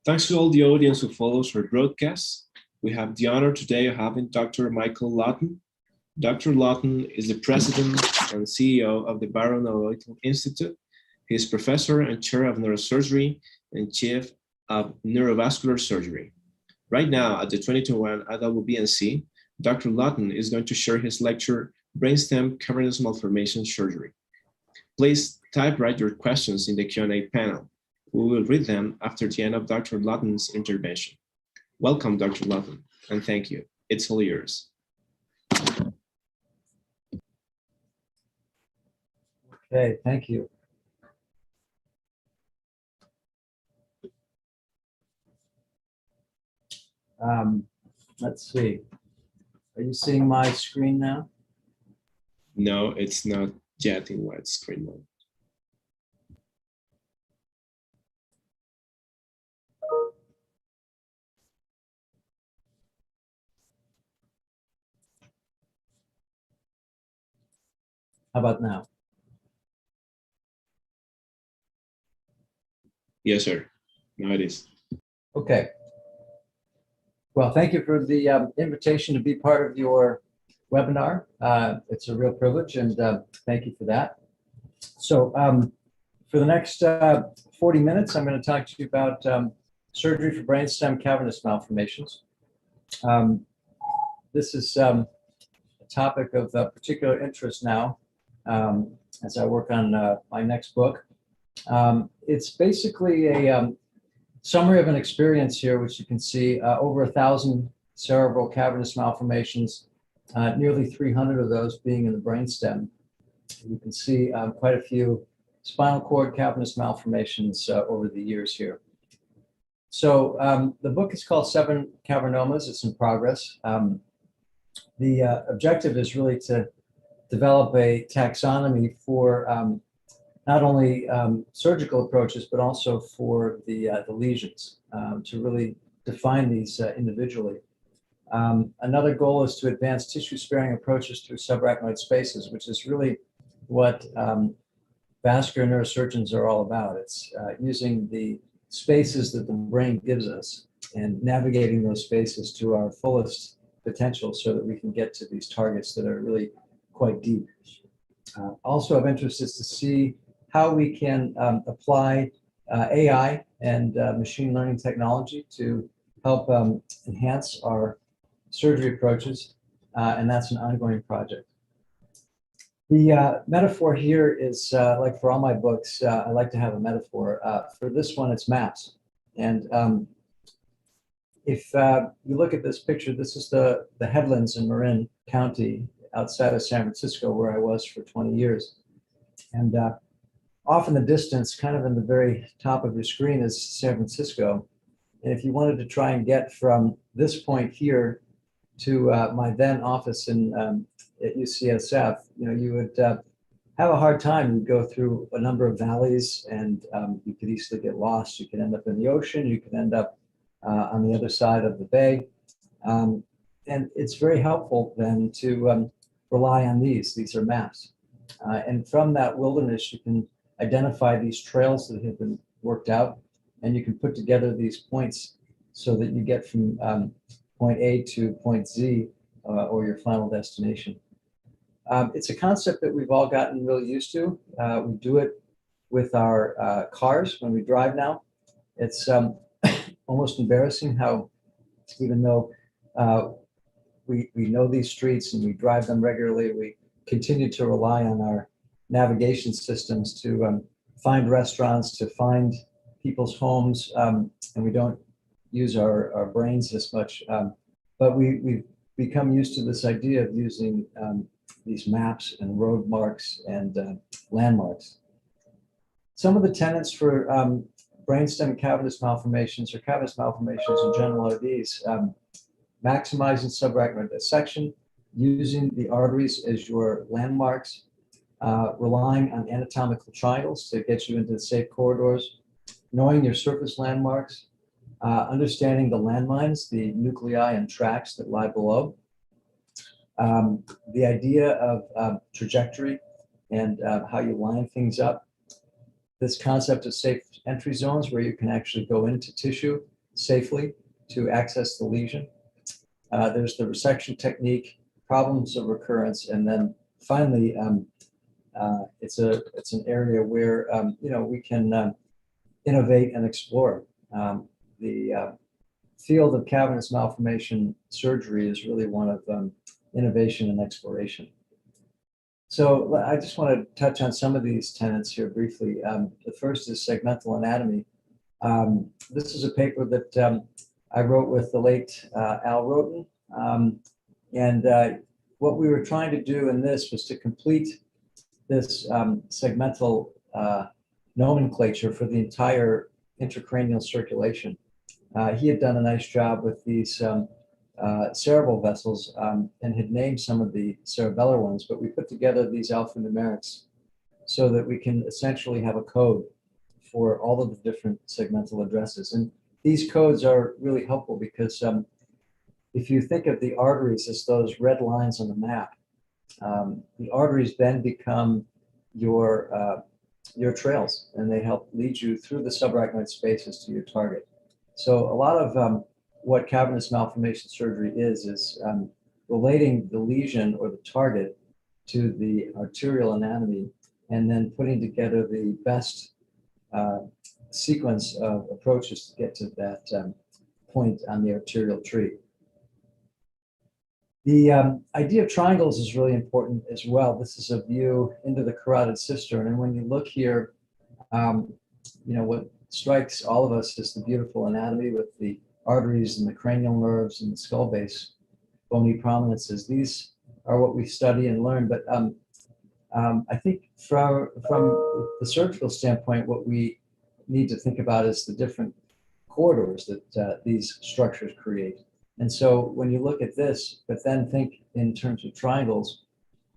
Thanks to all the audience who follows our broadcast. We have the honor today of having Dr. Michael Lawton. Dr. Lawton is the president and CEO of the Barrow Neurological Institute. He is professor and chair of neurosurgery and chief of neurovascular surgery. Right now at the 2021 IWBNC, Dr. Lawton is going to share his lecture, Brainstem Cavernous Malformation Surgery. Please write your questions in the Q&A panel. We will read them after the end of Dr. Lawton's intervention. Welcome, Dr. Lawton, and thank you. It's all yours. Okay, thank you. Let's see. Are you seeing my screen now? No, it's not yet in widescreen mode. How about now? Yes, sir. Now it is. Okay. Well, thank you for the invitation to be part of your webinar. It's a real privilege, and thank you for that. So for the next 40 minutes, I'm going to talk to you about surgery for brainstem cavernous malformations. This is a topic of particular interest now as I work on my next book. It's basically a summary of an experience here, which you can see over 1,000 cerebral cavernous malformations, nearly 300 of those being in the brainstem. You can see quite a few spinal cord cavernous malformations over the years here. So the book is called 7 Cavernomas. It's in progress. The objective is really to develop a taxonomy for not only surgical approaches, but also for the lesions, to really define these individually. Another goal is to advance tissue-sparing approaches through subarachnoid spaces, which is really what vascular neurosurgeons are all about. It's using the spaces that the brain gives us and navigating those spaces to our fullest potential so that we can get to these targets that are really quite deep. Also of interest is to see how we can apply AI and machine learning technology to help enhance our surgery approaches, and that's an ongoing project. The metaphor here is, like for all my books, I like to have a metaphor. For this one, it's maps. And if you look at this picture, this is the headlands in Marin County outside of San Francisco, where I was for 20 years. And off in the distance, kind of in the very top of your screen, is San Francisco. And if you wanted to try and get from this point here to my then office in at UCSF, you would have a hard time. You'd go through a number of valleys, and you could easily get lost. You could end up in the ocean. You could end up on the other side of the bay. And it's very helpful then to rely on these. These are maps. And from that wilderness, you can identify these trails that have been worked out, and you can put together these points so that you get from point A to point Z, or your final destination. It's a concept that we've all gotten really used to. We do it with our cars when we drive now. It's almost embarrassing how, even though we know these streets and we drive them regularly, we continue to rely on our navigation systems to find restaurants, to find people's homes, and we don't use our brains as much. But we've become used to this idea of using these maps and road marks and landmarks. Some of the tenets for brainstem cavernous malformations, or cavernous malformations in general, are these: maximizing subarachnoid dissection, using the arteries as your landmarks, relying on anatomical triangles to get you into the safe corridors, knowing your surface landmarks, understanding the landmines, the nuclei and tracks that lie below, the idea of trajectory and how you line things up, this concept of safe entry zones where you can actually go into tissue safely to access the lesion. There's the resection technique, problems of recurrence, and then finally, it's an area where we can innovate and explore. The field of cavernous malformation surgery is really one of innovation and exploration. So I just want to touch on some of these tenets here briefly. The first is segmental anatomy. This is a paper that I wrote with the late Al Lawton. What we were trying to do in this was to complete this segmental nomenclature for the entire intracranial circulation. He had done a nice job with these cerebral vessels and had named some of the cerebellar ones, but we put together these alphanumerics so that we can essentially have a code for all of the different segmental addresses. And these codes are really helpful because if you think of the arteries as those red lines on the map, the arteries then become your trails, and they help lead you through the subarachnoid spaces to your target. So a lot of what cavernous malformation surgery is relating the lesion or the target to the arterial anatomy, and then putting together the best sequence of approaches to get to that point on the arterial tree. The idea of triangles is really important as well. This is a view into the Carotid Sister, and when you look here, what strikes all of us is the beautiful anatomy with the arteries and the cranial nerves and the skull base bony prominences. These are what we study and learn, but I think from the surgical standpoint, what we need to think about is the different corridors that these structures create. And so when you look at this, but then think in terms of triangles,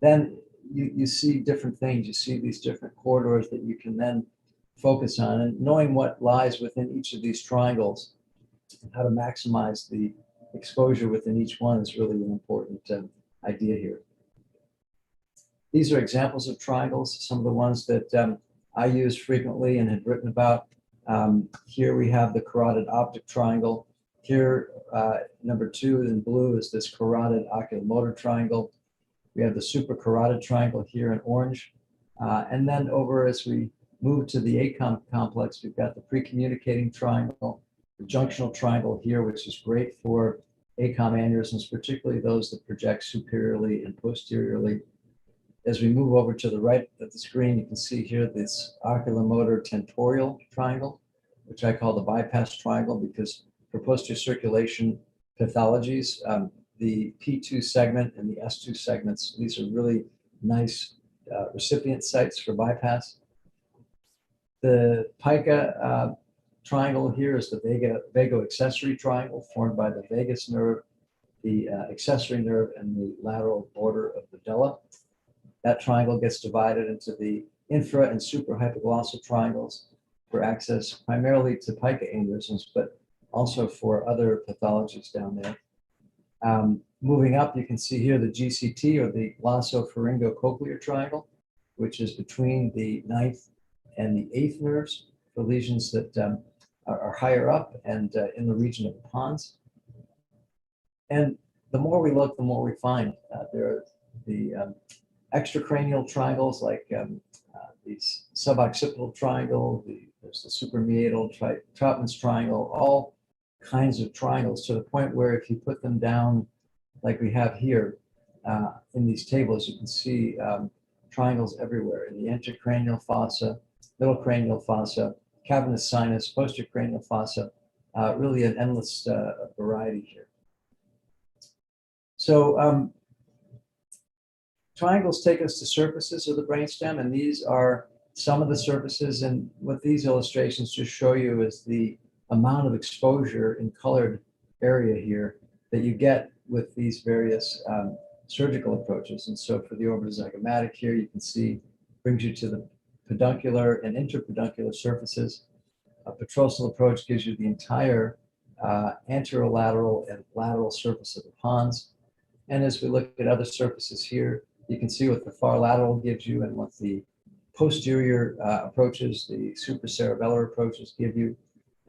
then you see different things. You see these different corridors that you can then focus on, and knowing what lies within each of these triangles and how to maximize the exposure within each one is really an important idea here. These are examples of triangles, some of the ones that I use frequently and had written about. Here we have the carotid optic triangle. Here, number 2 in blue is this carotid oculomotor triangle. We have the supracarotid triangle here in orange. And then over as we move to the ACOM complex, we've got the precommunicating triangle, the junctional triangle here, which is great for ACOM aneurysms, particularly those that project superiorly and posteriorly. As we move over to the right of the screen, you can see here this oculomotor tentorial triangle, which I call the bypass triangle, because for posterior circulation pathologies, the P2 segment and the S2 segments, these are really nice recipient sites for bypass. The pica triangle here is the vagoaccessory triangle formed by the vagus nerve, the accessory nerve, and the lateral border of the della. That triangle gets divided into the infra and suprahypoglossal triangles for access primarily to pica aneurysms, but also for other pathologies down there. Moving up, you can see here the GCT, or the glossopharyngocochlear triangle, which is between the 9th and the 8th nerves for lesions that are higher up and in the region of the pons. And the more we look, the more we find. There are the extracranial triangles like these suboccipital triangle, there's the suprameatal Troutman's triangle, all kinds of triangles, to the point where if you put them down like we have here in these tables, you can see triangles everywhere in the intracranial fossa, middle cranial fossa, cavernous sinus, posterior cranial fossa, really an endless variety here. So triangles take us to surfaces of the brainstem, and these are some of the surfaces. And what these illustrations just show you is the amount of exposure in colored area here that you get with these various surgical approaches. And so for the orbital zygomatic here, you can see brings you to the peduncular and interpeduncular surfaces. A petrosal approach gives you the entire anterolateral and lateral surface of the pons. And as we look at other surfaces here, you can see what the far lateral gives you and what the posterior approaches, the supracerebellar approaches, give you.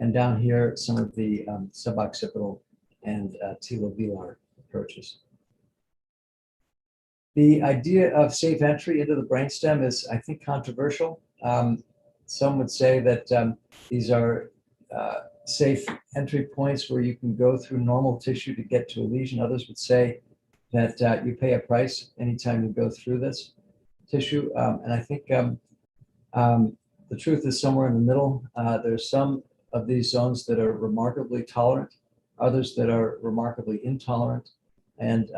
And down here, some of the suboccipital and telovelar approaches. The idea of safe entry into the brainstem is, I think, controversial. Some would say that these are safe entry points where you can go through normal tissue to get to a lesion. Others would say that you pay a price anytime you go through this tissue. And I think the truth is somewhere in the middle. There's some of these zones that are remarkably tolerant, others that are remarkably intolerant. And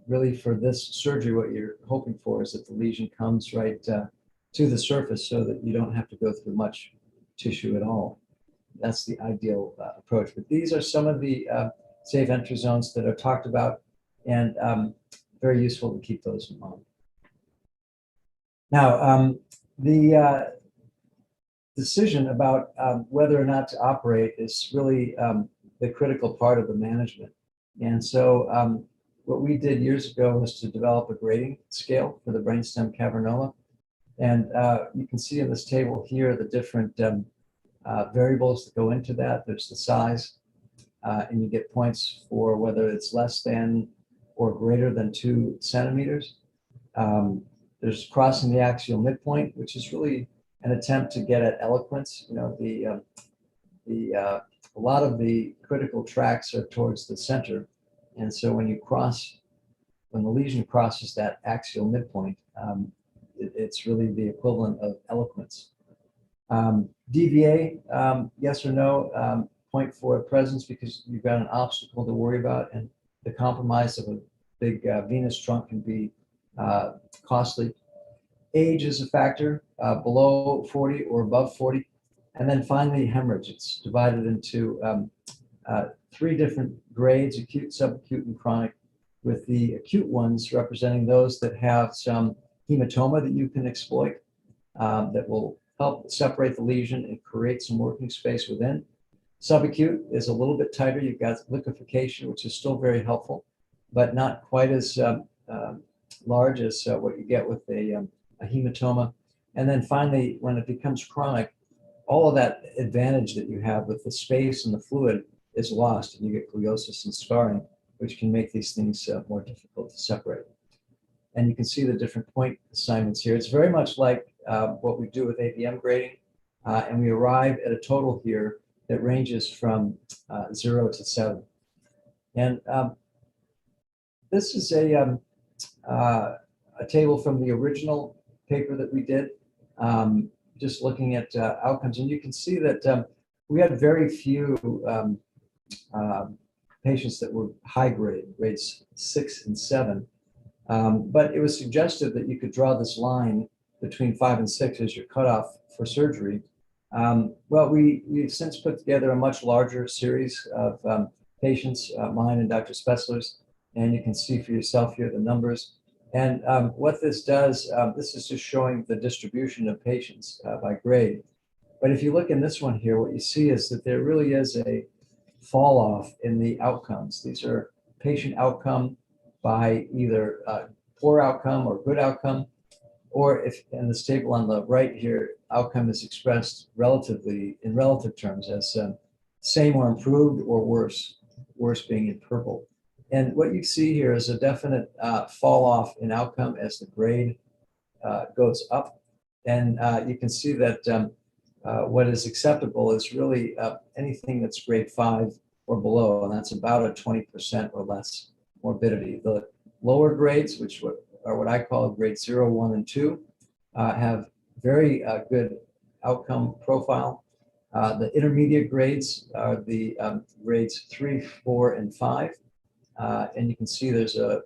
really for this surgery, what you're hoping for is that the lesion comes right to the surface so that you don't have to go through much tissue at all. That's the ideal approach. But these are some of the safe entry zones that are talked about, and very useful to keep those in mind. Now, the decision about whether or not to operate is really the critical part of the management. And so what we did years ago was to develop a grading scale for the brainstem cavernoma. And you can see in this table here the different variables that go into that. There's the size, and you get points for whether it's less than or greater than 2 centimeters. There's crossing the axial midpoint, which is really an attempt to get at eloquence. You know, a lot of the critical tracks are towards the center. And so when the lesion crosses that axial midpoint, it's really the equivalent of eloquence. DVA, yes or no, point for presence because you've got an obstacle to worry about, and the compromise of a big venous trunk can be costly. Age is a factor, below 40 or above 40. And then finally, hemorrhage. It's divided into 3 different grades, acute, subacute, and chronic, with the acute ones representing those that have some hematoma that you can exploit that will help separate the lesion and create some working space within. Subacute is a little bit tighter. You've got liquefaction, which is still very helpful, but not quite as large as what you get with a hematoma. And then finally, when it becomes chronic, all of that advantage that you have with the space and the fluid is lost, and you get gliosis and scarring, which can make these things more difficult to separate. And you can see the different point assignments here. It's very much like what we do with ABM grading, and we arrive at a total here that ranges from 0 to 7. And this is a table from the original paper that we did, just looking at outcomes. And you can see that we had very few patients that were high grade, grades 6 and 7. But it was suggested that you could draw this line between 5 and 6 as your cutoff for surgery. Well, we've since put together a much larger series of patients, mine and Dr. Spetzler's, and you can see for yourself here the numbers. And what this does, this is just showing the distribution of patients by grade. But if you look in this one here, what you see is that there really is a fall off in the outcomes. These are patient outcome by either poor outcome or good outcome, or if in this table on the right here, outcome is expressed relatively in relative terms as same or improved or worse, worse being in purple. And what you see here is a definite fall off in outcome as the grade goes up. And you can see that what is acceptable is really anything that's grade 5 or below, and that's about a 20% or less morbidity. The lower grades, which are what I call grade 0, 1, and 2, have very good outcome profile. The intermediate grades are the grades 3, 4, and 5. And you can see there's a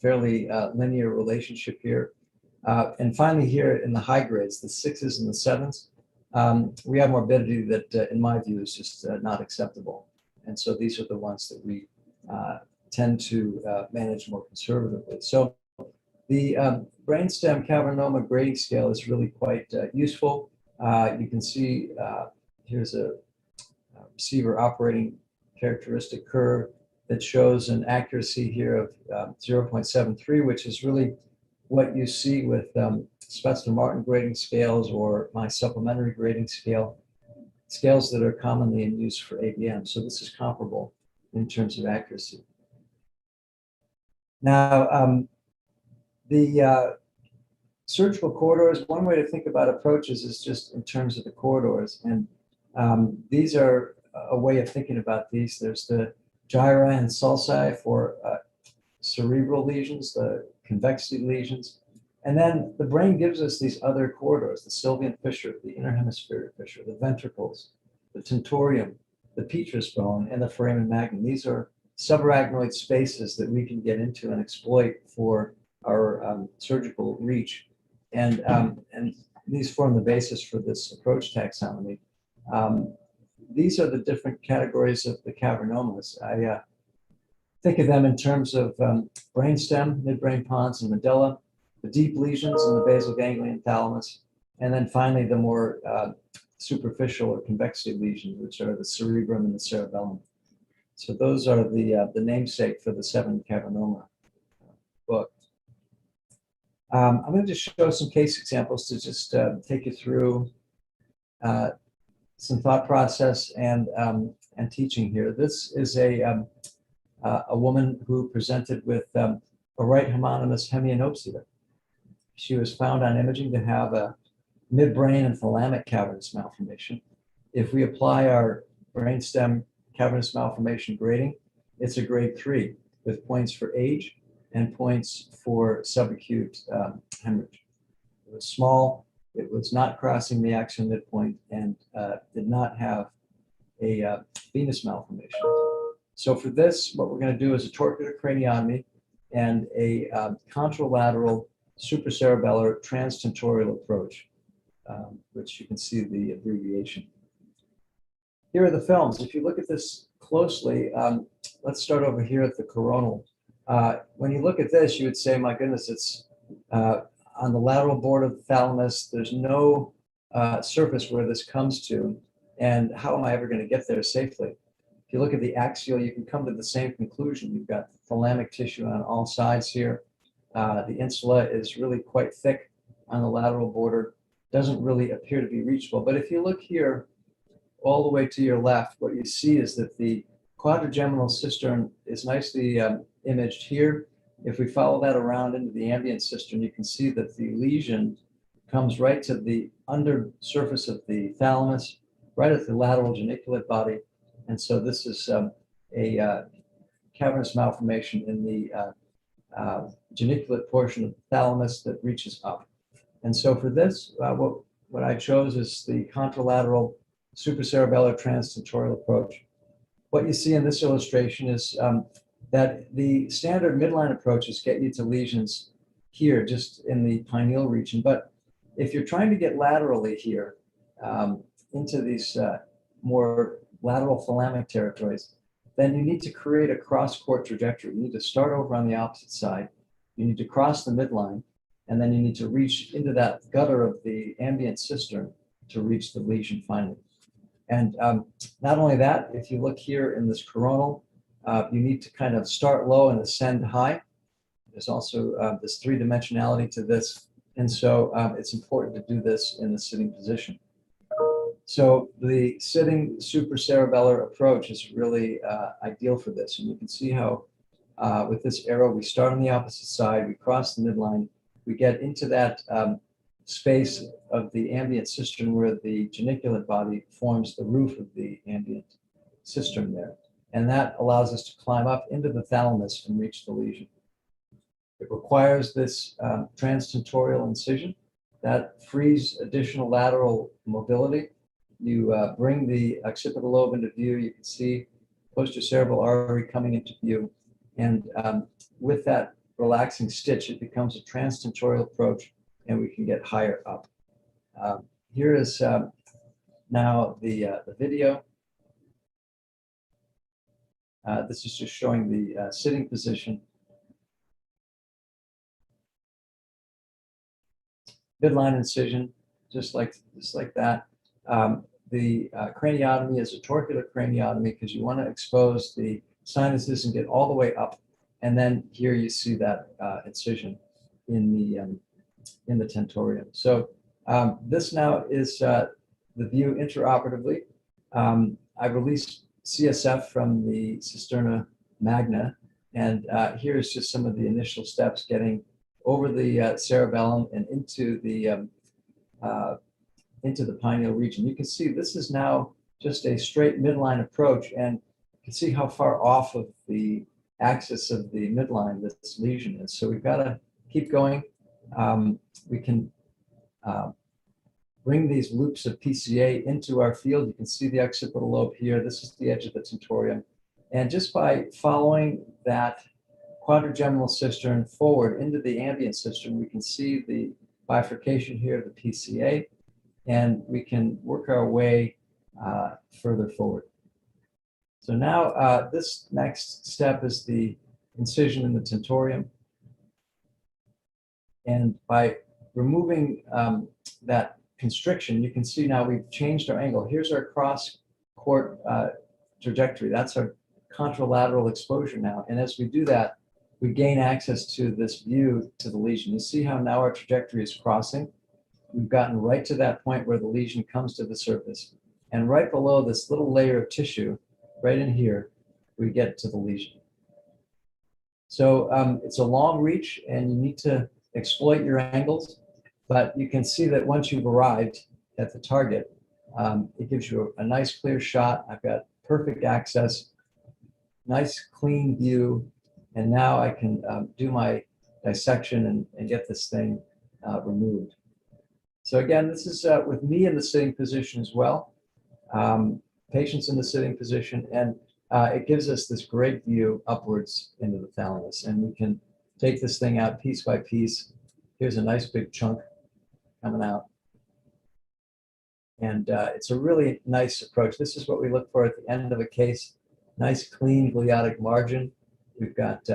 fairly linear relationship here. And finally here in the high grades, the 6s and the 7s, we have morbidity that in my view is just not acceptable. And so these are the ones that we tend to manage more conservatively. So the brainstem cavernoma grading scale is really quite useful. You can see here's a receiver operating characteristic curve that shows an accuracy here of 0.73, which is really what you see with Spetzler-Martin grading scales or my supplementary grading scale. scales that are commonly in use for ABM. So this is comparable in terms of accuracy. Now, the surgical corridors, one way to think about approaches is just in terms of the corridors. And these are a way of thinking about these. There's the gyri and sulci for cerebral lesions, the convexity lesions. And then the brain gives us these other corridors, the sylvian fissure, the interhemispheric fissure, the ventricles, the tentorium, the petrous bone, and the foramen magnum. These are subarachnoid spaces that we can get into and exploit for our surgical reach. And these form the basis for this approach taxonomy. These are the different categories of the cavernomas. I think of them in terms of brainstem, midbrain pons, and medulla, the deep lesions in the basal ganglion thalamus, and then finally the more superficial or convexity lesions, which are the cerebrum and the cerebellum. So those are the namesake for the 7 cavernoma book. I'm going to just show some case examples to just take you through some thought process and teaching here. This is a woman who presented with a right homonymous hemianopsia. She was found on imaging to have a midbrain and thalamic cavernous malformation. If we apply our brainstem cavernous malformation grading, it's a grade 3 with points for age and points for subacute hemorrhage. It was small, it was not crossing the axial midpoint, and did not have a venous malformation. So for this, what we're going to do is a torcular craniotomy and a contralateral supracerebellar transtentorial approach, which you can see the abbreviation. Here are the films. If you look at this closely, let's start over here at the coronal. When you look at this, you would say, my goodness, it's on the lateral border of the thalamus. There's no surface where this comes to, and how am I ever going to get there safely? If you look at the axial, you can come to the same conclusion. You've got thalamic tissue on all sides here. The insula is really quite thick on the lateral border, doesn't really appear to be reachable. But if you look here, all the way to your left, what you see is that the quadrigeminal cistern is nicely imaged here. If we follow that around into the ambient cistern, you can see that the lesion comes right to the under surface of the thalamus, right at the lateral geniculate body. And so this is a cavernous malformation in the geniculate portion of the thalamus that reaches up. And so for this, what I chose is the contralateral supracerebellar transtentorial approach. What you see in this illustration is that the standard midline approaches get you to lesions here, just in the pineal region. But if you're trying to get laterally here into these more lateral thalamic territories, then you need to create a cross-court trajectory. You need to start over on the opposite side. You need to cross the midline, and then you need to reach into that gutter of the ambient cistern to reach the lesion finally. And not only that, if you look here in this coronal, you need to kind of start low and ascend high. There's also this three-dimensionality to this. And so it's important to do this in the sitting position. So the sitting supracerebellar approach is really ideal for this. And you can see how with this arrow, we start on the opposite side, we cross the midline, we get into that space of the ambient cistern where the geniculate body forms the roof of the ambient cistern there. And that allows us to climb up into the thalamus and reach the lesion. It requires this transtentorial incision that frees additional lateral mobility. You bring the occipital lobe into view. You can see posterior cerebral artery coming into view. And with that relaxing stitch, it becomes a transtentorial approach, and we can get higher up. Here is now the video. This is just showing the sitting position. Midline incision, just like that. The craniotomy is a torcular craniotomy because you want to expose the sinuses and get all the way up. And then here you see that incision in the tentorium. So this now is the view intraoperatively. I released CSF from the cisterna magna, and here's just some of the initial steps getting over the cerebellum and into the pineal region. You can see this is now just a straight midline approach, and you can see how far off of the axis of the midline this lesion is. So we've got to keep going. We can bring these loops of PCA into our field. You can see the occipital lobe here. This is the edge of the tentorium. And just by following that quadrigeminal cistern forward into the ambient cistern, we can see the bifurcation here of the PCA, and we can work our way further forward. So now this next step is the incision in the tentorium. And by removing that constriction, you can see now we've changed our angle. Here's our cross-court trajectory. That's our contralateral exposure now. And as we do that, we gain access to this view to the lesion. You see how now our trajectory is crossing. We've gotten right to that point where the lesion comes to the surface. And right below this little layer of tissue, right in here, we get to the lesion. So it's a long reach, and you need to exploit your angles. But you can see that once you've arrived at the target, it gives you a nice clear shot. I've got perfect access, nice clean view, and now I can do my dissection and get this thing removed. So again, this is with me in the sitting position as well, patients in the sitting position, and it gives us this great view upwards into the thalamus, and we can take this thing out piece by piece. Here's a nice big chunk coming out. And it's a really nice approach. This is what we look for at the end of a case. Nice, clean gliotic margin. We've got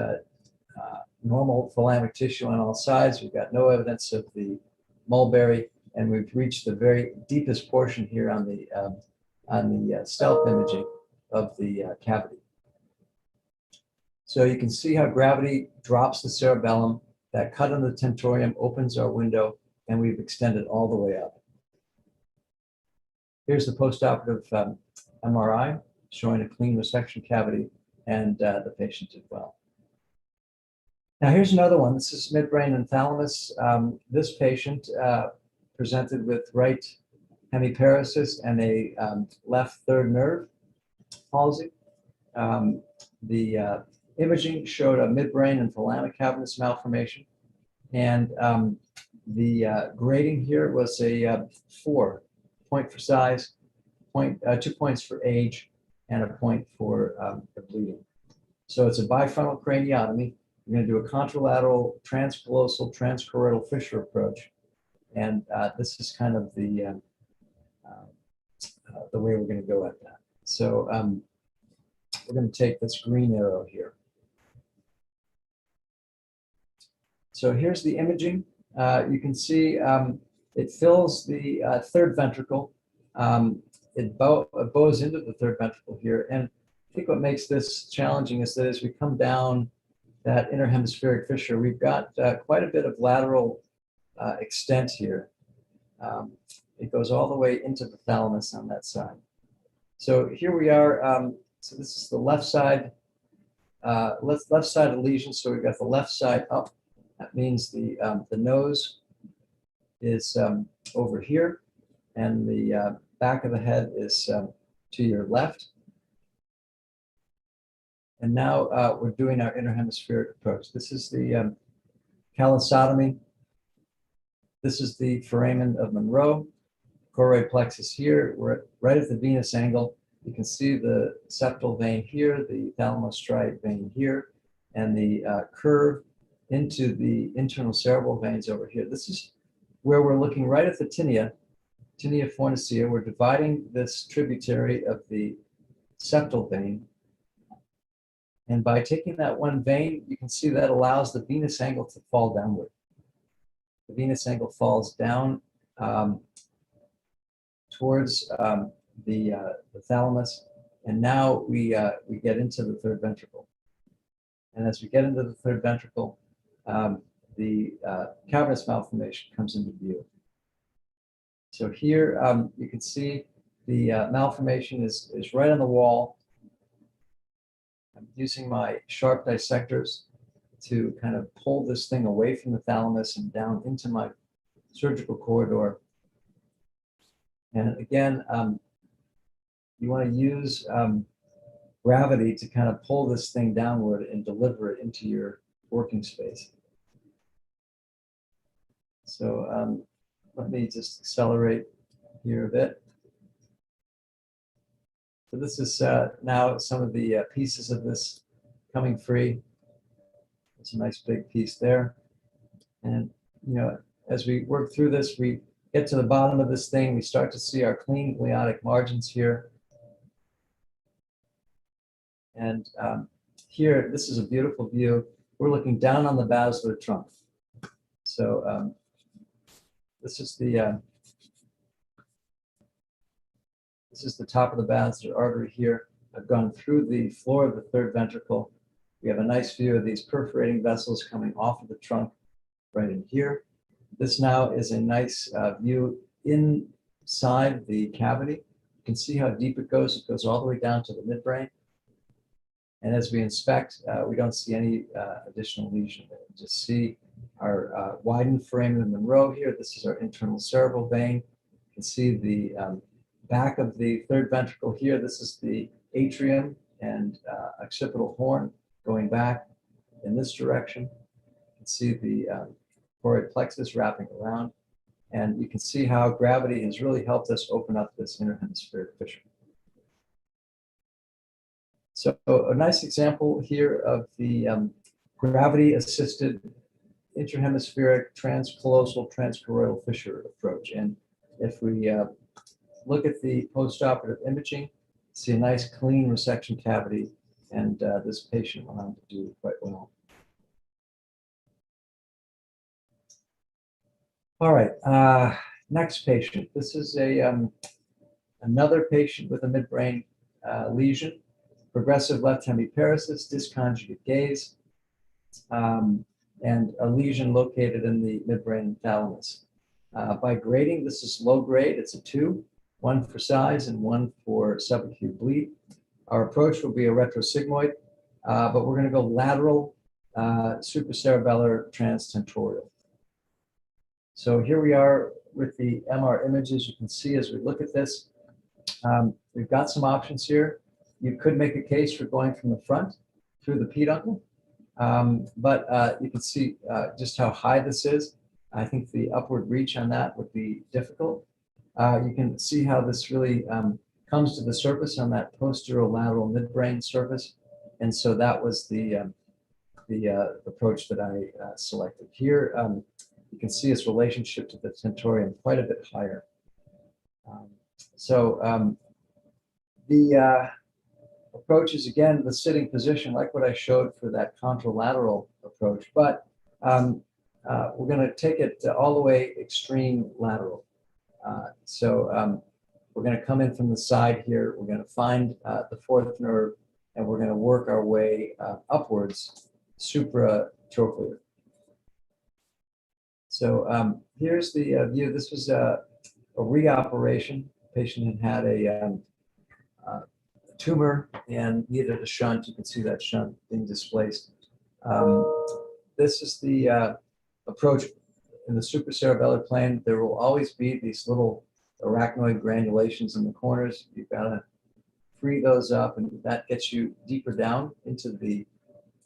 normal thalamic tissue on all sides. We've got no evidence of the mulberry, and we've reached the very deepest portion here on the stealth imaging of the cavity. So you can see how gravity drops the cerebellum. That cut in the tentorium opens our window, and we've extended all the way up. Here's the postoperative MRI showing a clean resection cavity, and the patient did well. Now here's another one. This is midbrain and thalamus. This patient presented with right hemiparesis and a left third nerve palsy. The imaging showed a midbrain and thalamic cavernous malformation, and the grading here was a 4, point for size, 2 points for age, and a point for the bleeding. So it's a bifrontal craniotomy. We're going to do a contralateral, transcallosal, transchoroidal fissure approach, and this is kind of the way we're going to go at that. So we're going to take this green arrow here. So here's the imaging. You can see it fills the third ventricle. It bows into the third ventricle here. And I think what makes this challenging is that as we come down that interhemispheric fissure, we've got quite a bit of lateral extent here. It goes all the way into the thalamus on that side. So here we are. So this is the left side of the lesion. So we've got the left side up. That means the nose is over here, and the back of the head is to your left. And now we're doing our interhemispheric approach. This is the callosotomy. This is the foramen of Monroe. Choroid plexus here. We're right at the venous angle. You can see the septal vein here, the thalamostriate vein here, and the curve into the internal cerebral veins over here. This is where we're looking right at the tinea fornicea. We're dividing this tributary of the septal vein. And by taking that one vein, you can see that allows the venous angle to fall downward. The venous angle falls down towards the thalamus, and now we get into the third ventricle. And as we get into the third ventricle, the cavernous malformation comes into view. So here you can see The malformation is right on the wall. I'm using my sharp dissectors to kind of pull this thing away from the thalamus and down into my surgical corridor. And again, you want to use gravity to kind of pull this thing downward and deliver it into your working space. So let me just accelerate here a bit. So this is now some of the pieces of this coming free. It's a nice big piece there. And, you know, as we work through this, we get to the bottom of this thing, we start to see our clean gliotic margins here. And here, this is a beautiful view. We're looking down on the basilar trunk. So this is the top of the basilar artery here. I've gone through the floor of the third ventricle. We have a nice view of these perforating vessels coming off of the trunk right in here. This now is a nice view inside the cavity. You can see how deep it goes. It goes all the way down to the midbrain. And as we inspect, we don't see any additional lesion. We just see our widened foramen of Monroe here. This is our internal cerebral vein. You can see the back of the third ventricle here. This is the atrium and occipital horn going back in this direction. You can see the choroid plexus wrapping around. And you can see how gravity has really helped us open up this interhemispheric fissure. So a nice example here of the gravity-assisted interhemispheric transcallosal transchoroidal fissure approach. And if we look at the postoperative imaging, see a nice clean resection cavity, and this patient went on to do quite well. All right, next patient. This is another patient with a midbrain lesion. Progressive left hemiparesis, dysconjugate gaze, and a lesion located in the midbrain thalamus. By grading, this is low grade. It's a 2, 1 for size and 1 for subacute bleed. Our approach will be a retrosigmoid, but we're going to go lateral supracerebellar transtentorial. So here we are with the MR images. You can see as we look at this, we've got some options here. You could make a case for going from the front through the peduncle, but you can see just how high this is. I think the upward reach on that would be difficult. You can see how this really comes to the surface on that posterolateral midbrain surface, and so that was the approach that I selected here. You can see its relationship to the tentorium quite a bit higher. The approach is, again, the sitting position, like what I showed for that contralateral approach, but we're going to take it all the way extreme lateral. We're going to come in from the side here. We're going to find the fourth nerve, and we're going to work our way upwards, supratrochlear. So here's the view. This was a reoperation. The patient had a tumor and needed a shunt. You can see that shunt being displaced. This is the approach in the supracerebellar plane. There will always be these little arachnoid granulations in the corners. You've got to free those up, and that gets you deeper down into the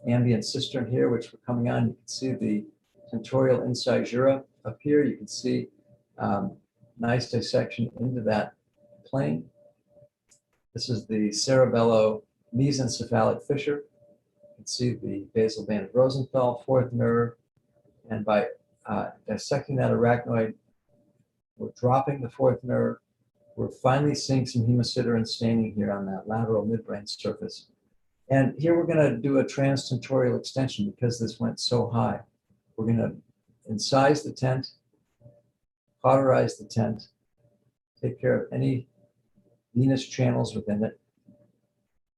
ambient cistern here, which we're coming on. You can see the tentorial incisura up here. You can see nice dissection into that plane. This is the cerebello-mesencephalic fissure. You can see the basal vein of Rosenthal, fourth nerve, and by dissecting that arachnoid, we're dropping the fourth nerve. We're finally seeing some hemosiderin staining here on that lateral midbrain surface. And here we're going to do a transtentorial extension because this went so high. We're going to incise the tent, cauterize the tent, take care of any venous channels within it.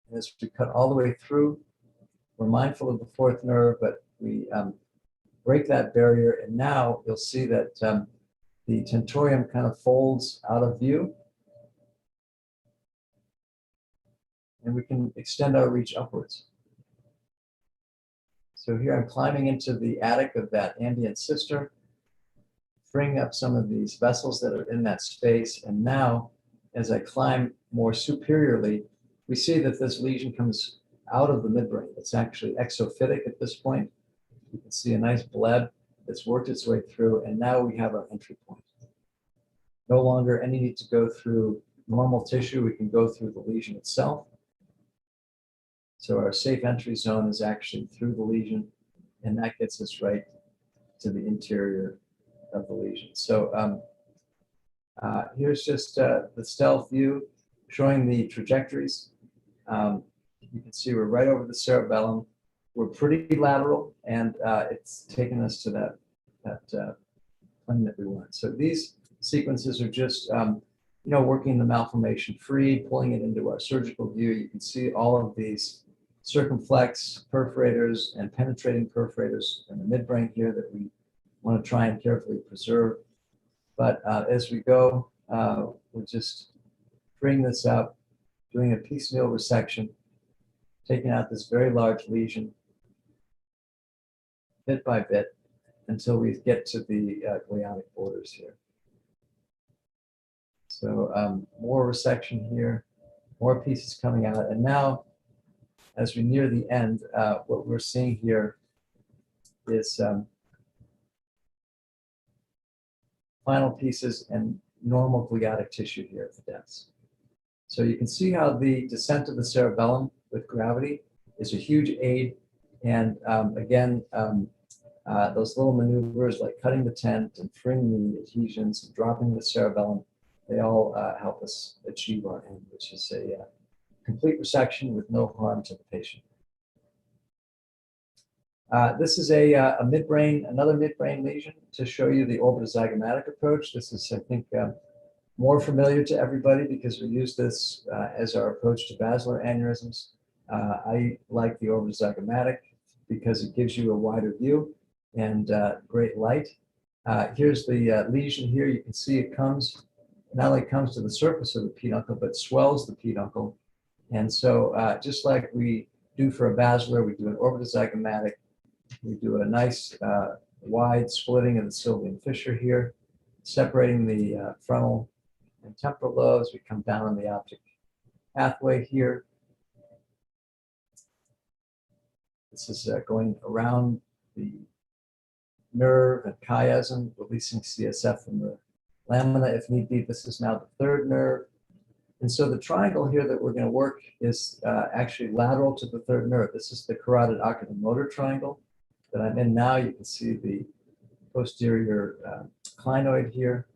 And as we cut all the way through, we're mindful of the fourth nerve, but we break that barrier. And now you'll see that the tentorium kind of folds out of view. and we can extend our reach upwards. So here I'm climbing into the attic of that ambient sister, freeing up some of these vessels that are in that space. And now, as I climb more superiorly, we see that this lesion comes out of the midbrain. It's actually exophytic at this point. You can see a nice bleb that's worked its way through, and now we have our entry point. No longer any need to go through normal tissue. We can go through the lesion itself. So our safe entry zone is actually through the lesion, and that gets us right to the interior of the lesion. So here's just the stealth view showing the trajectories. You can see we're right over the cerebellum. We're pretty lateral, and it's taken us to that plane that we want. So these sequences are just working the malformation free, pulling it into our surgical view. You can see all of these circumflex perforators and penetrating perforators in the midbrain here that we want to try and carefully preserve. But as we go, we're just freeing this up, doing a piecemeal resection, taking out this very large lesion bit by bit until we get to the gliotic borders here. So more resection here, more pieces coming out. And now, as we near the end, what we're seeing here is final pieces and normal gliotic tissue here at the depths. So you can see how the descent of the cerebellum with gravity is a huge aid. And again, those little maneuvers like cutting the tent and freeing the adhesions and dropping the cerebellum, they all help us achieve our end, which is a complete resection with no harm to the patient. This is another midbrain lesion to show you the orbital zygomatic approach. This is, I think, more familiar to everybody because we use this as our approach to basilar aneurysms. I like the orbital zygomatic because it gives you a wider view and great light. Here's the lesion here. You can see it not only comes to the surface of the peduncle, but swells the peduncle. And so just like we do for a basilar, we do an orbital zygomatic. We do a nice wide splitting of the sylvian fissure here, separating the frontal and temporal lobes. We come down the optic pathway here. This is going around the nerve and chiasm, releasing CSF from the lamina if need be. This is now the third nerve. And so the triangle here that we're going to work is actually lateral to the third nerve. This is the carotid oculomotor triangle that I'm in now. You can see the posterior clinoid here.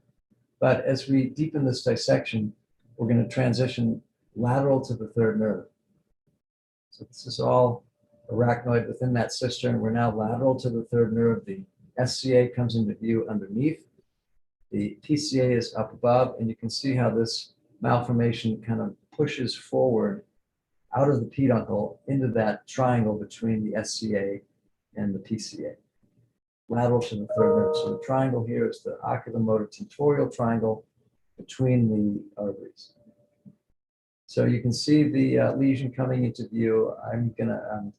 But as we deepen this dissection, we're going to transition lateral to the third nerve. So this is all arachnoid within that cistern. We're now lateral to the third nerve. The SCA comes into view underneath. The PCA is up above, and you can see how this malformation kind of pushes forward out of the peduncle into that triangle between the SCA and the PCA, lateral to the third nerve. So the triangle here is the oculomotor tentorial triangle between the arteries. So you can see the lesion coming into view. I'm going to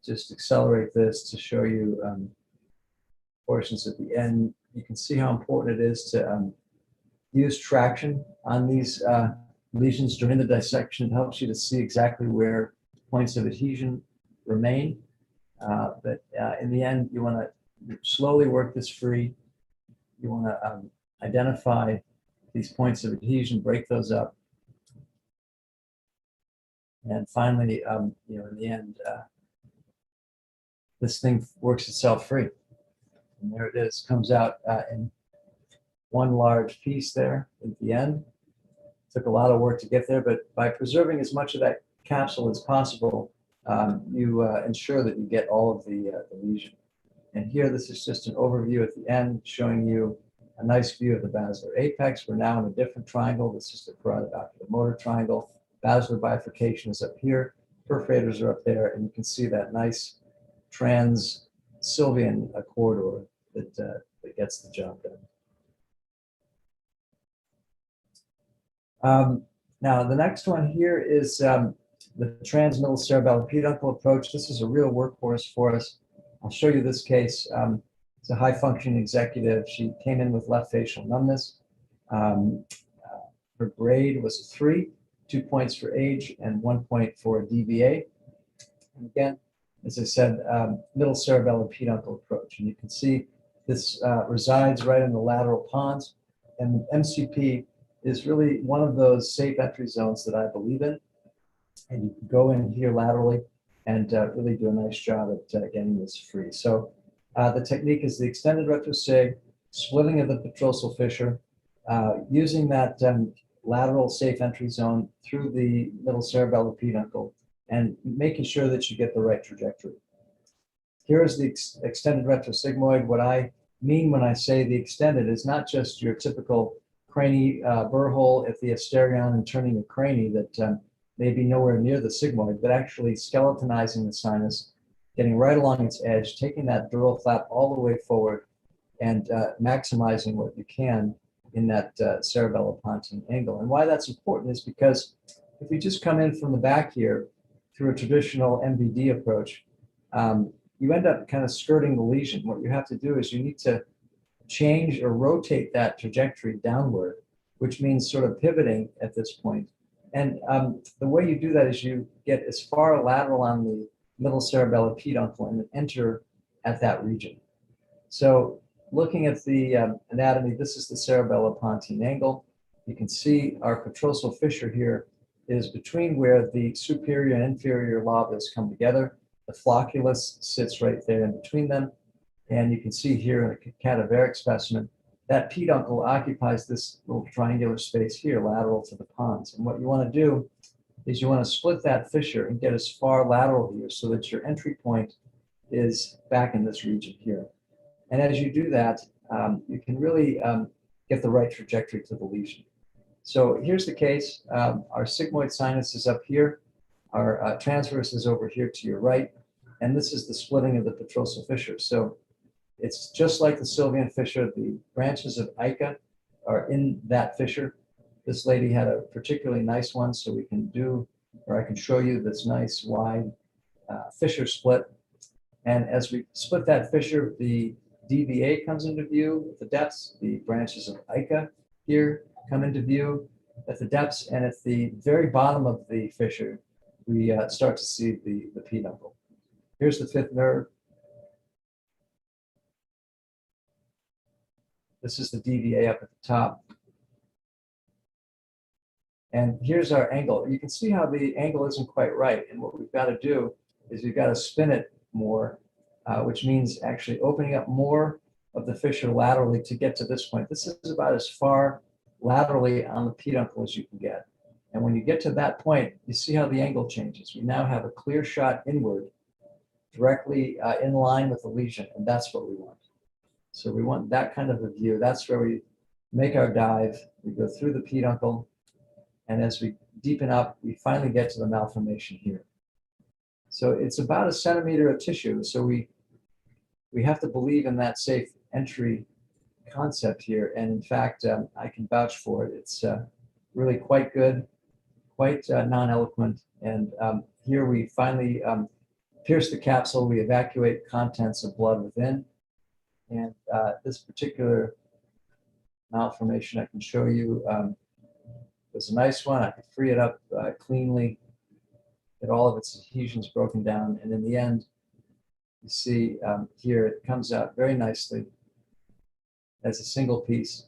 just accelerate this to show you portions at the end. You can see how important it is to use traction on these lesions during the dissection. It helps you to see exactly where points of adhesion remain. But in the end, you want to slowly work this free. You want to identify these points of adhesion, break those up. And finally, in the end, this thing works itself free. And there it is, comes out in one large piece there at the end. Took a lot of work to get there, but by preserving as much of that capsule as possible, you ensure that you get all of the lesion. And here, this is just an overview at the end, showing you a nice view of the basilar apex. We're now in a different triangle. This is the carotid oculomotor triangle. Basilar bifurcation is up here. Perforators are up there, and you can see that nice trans-sylvian corridor that gets the job done. Now, the next one here is the transmittal cerebellar peduncle approach. This is a real workhorse for us. I'll show you this case. It's a high-functioning executive. She came in with left facial numbness. Her grade was a 3, 2 points for age and 1 point for DVA. And again, as I said, middle cerebellar peduncle approach. And you can see this resides right in the lateral pons. And MCP is really one of those safe entry zones that I believe in. And you can go in here laterally and really do a nice job at getting this free. So the technique is the extended retrosig, splitting of the petrosal fissure, using that lateral safe entry zone through the middle cerebellar peduncle, and making sure that you get the right trajectory. Here is the extended retrosigmoid. What I mean when I say the extended is not just your typical crani burr hole at the asterion and turning a crani that may be nowhere near the sigmoid, but actually skeletonizing the sinus, getting right along its edge, taking that dural flap all the way forward, and maximizing what you can in that cerebellopontine angle. And why that's important is because if we just come in from the back here through a traditional MVD approach, you end up kind of skirting the lesion. What you have to do is you need to change or rotate that trajectory downward, which means sort of pivoting at this point. And the way you do that is you get as far lateral on the middle cerebellar peduncle and enter at that region. So looking at the anatomy, this is the cerebellopontine angle. You can see our petrosal fissure here is between where the superior and inferior lobus come together. The flocculus sits right there in between them. And you can see here in a cadaveric specimen, that peduncle occupies this little triangular space here, lateral to the pons. And what you want to do is you want to split that fissure and get as far lateral here so that your entry point is back in this region here. And as you do that, you can really get the right trajectory to the lesion. So here's the case. Our sigmoid sinus is up here. Our transverse is over here to your right. And this is the splitting of the petrosal fissure. So it's just like the Sylvian fissure. The branches of Ica are in that fissure. This lady had a particularly nice one, so we can do, or I can show you this nice wide fissure split. And as we split that fissure, the DVA comes into view at the depths. The branches of Ica here come into view at the depths. And at the very bottom of the fissure, we start to see the peduncle. Here's the fifth nerve. This is the DVA up at the top. And here's our angle. You can see how the angle isn't quite right. And what we've got to do is we've got to spin it more, which means actually opening up more of the fissure laterally to get to this point. This is about as far laterally on the peduncle as you can get. And when you get to that point, you see how the angle changes. We now have a clear shot inward, directly in line with the lesion, and that's what we want. So we want that kind of a view. That's where we make our dive. We go through the peduncle, and as we deepen up, we finally get to the malformation here. So it's about 1 centimeter of tissue. So we have to believe in that safe entry concept here. And in fact, I can vouch for it. It's really quite good, quite non-eloquent. And here we finally pierce the capsule. We evacuate contents of blood within. And this particular malformation I can show you was a nice one. I could free it up cleanly, get all of its adhesions broken down. And in the end, you see here, it comes out very nicely as a single piece,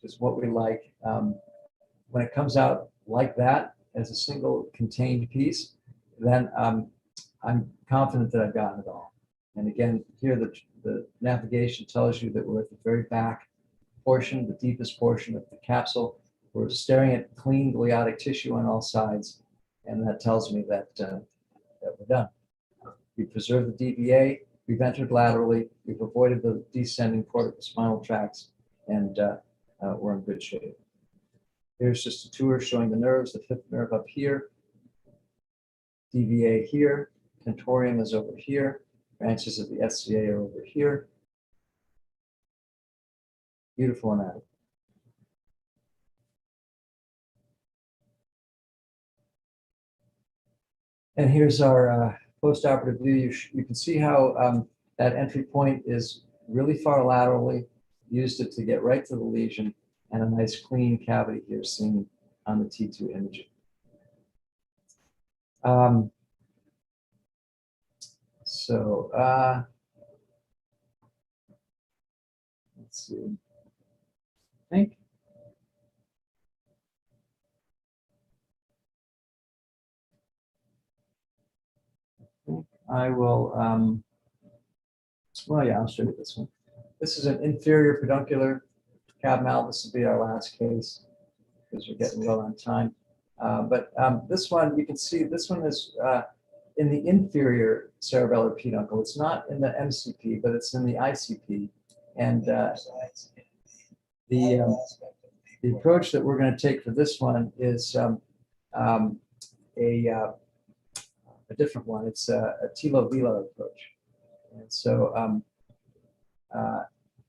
which is what we like. When it comes out like that, as a single contained piece, then I'm confident that I've gotten it all. And again, here the navigation tells you that we're at the very back portion, the deepest portion of the capsule. We're staring at clean gliotic tissue on all sides, and that tells me that, that we're done. We preserved the DVA, we've entered laterally, we've avoided the descending corticospinal tracts, and we're in good shape. Here's just a tour showing the nerves, the fifth nerve up here, DVA here, tentorium is over here, branches of the SCA are over here. Beautiful anatomy. And here's our postoperative view. You can see how that entry point is really far laterally, used it to get right to the lesion, and a nice clean cavity here seen on the T2 imaging. Let's see. I think I will, well, yeah, I'll show you this one. This is an inferior peduncular cab mal. This will be our last case because we're getting low on time. This one, you can see this one is in the inferior cerebellar peduncle. It's not in the MCP, but it's in the ICP. And the approach that we're going to take for this one is a different one. It's a Tilo-Velo approach. And so